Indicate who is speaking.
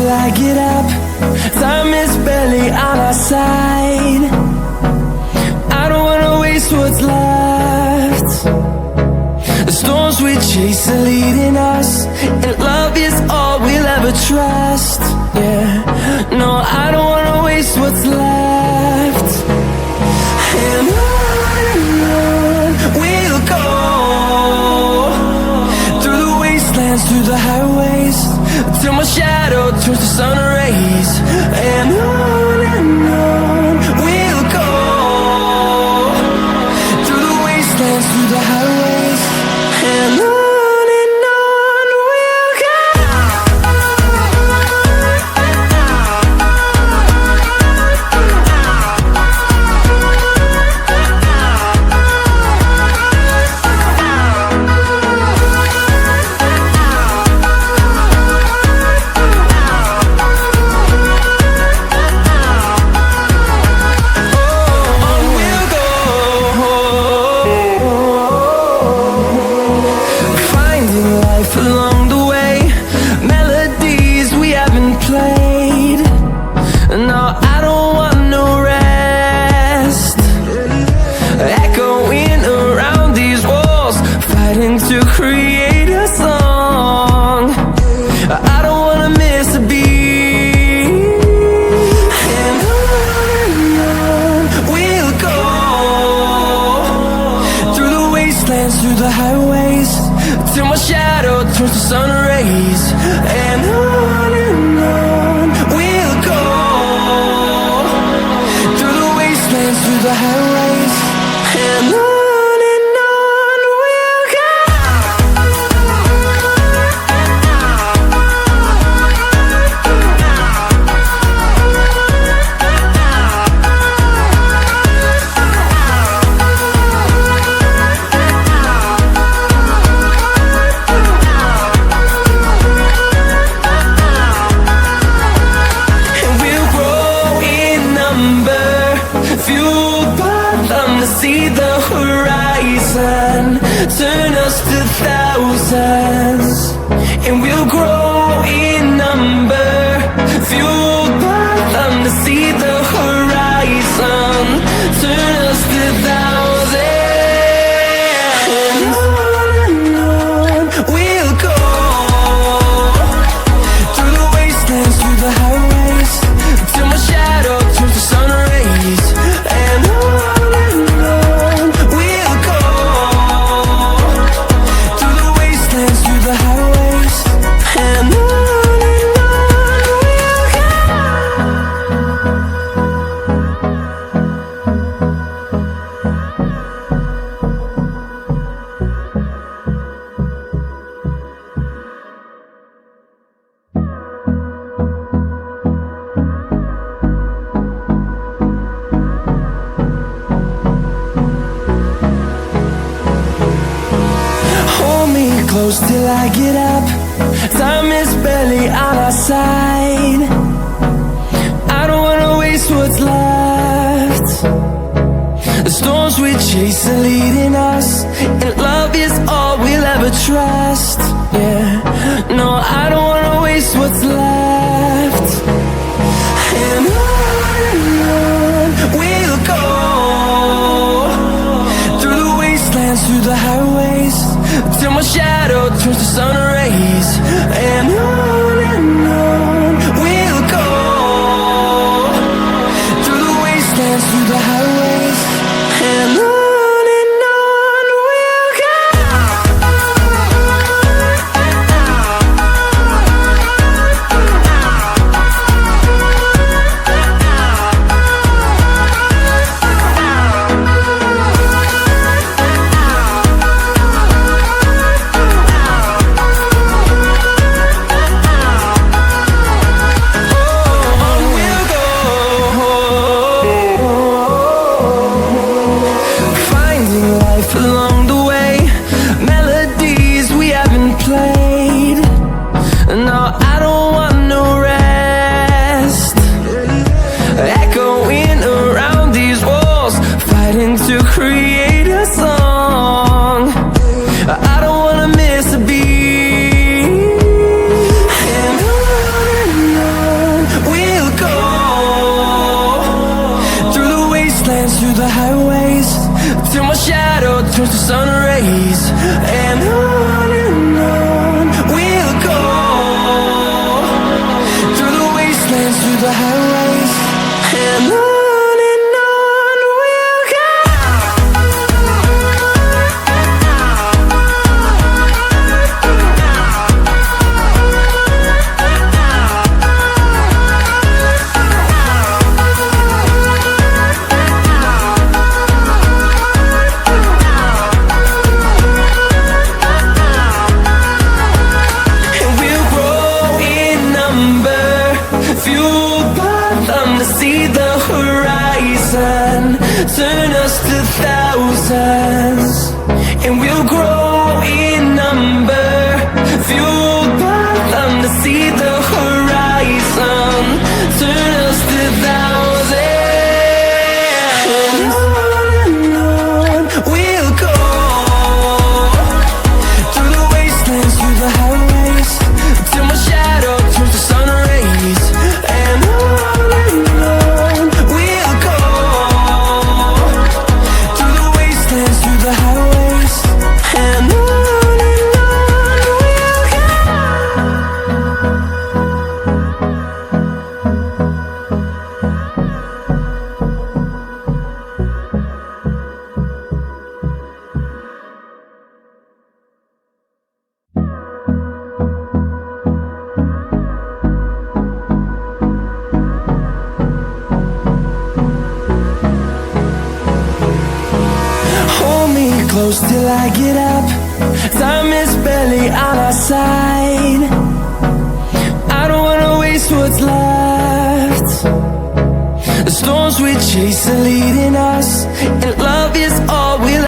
Speaker 1: till I get up. Time is barely on our side. I don't wanna waste what's left. The storms we chase are leading us, and love is all we'll ever trust. Yeah, no, I don't wanna waste what's left. And on we'll go, through the wastelands, through the highways, till my shadow turns to sun rays. And on we'll go, through the wastelands, through the highways, and on we'll go. Along the way, melodies we haven't played. No, I don't want no rest. Echoing around these walls, fighting to create a song. I don't wanna miss a beat. And on we'll go, through the wastelands, through the highways, till my shadow turns to sun rays. And on we'll go, through the wastelands, through the highways, and on we'll go. Fueled by them to see the horizon, turn us to thousands, and we'll grow in number. Fueled by them to see the horizon, turn us to thousands. And on we'll go, through the wastelands, through the highways, till my shadow turns to sun rays. And on we'll go, through the wastelands, through the highways, and on we'll go. Hold me close till I get up. Time is barely on our side. I don't wanna waste what's left. The storms we chase are leading us, and love is all we'll ever trust. Yeah, no, I don't wanna waste what's left. And on we'll go, through the wastelands, through the highways, till my shadow turns to sun rays. And on we'll go, through the wastelands, through the highways, and on we'll go. turns to sun rays, and on we'll go, through the wastelands, through the highways, and on we'll go. Turn us to thousands, and we'll grow in number, fueled by them to see the horizon. Turn us to thousands, and on we'll go, through the wastelands, through the highways, till my shadow turns to sun rays, and on we'll go, through the highways, and on we'll go. Hold me close till I get up. Time is barely on our side. I don't wanna waste what's left. The storms we chase are leading us, and love is all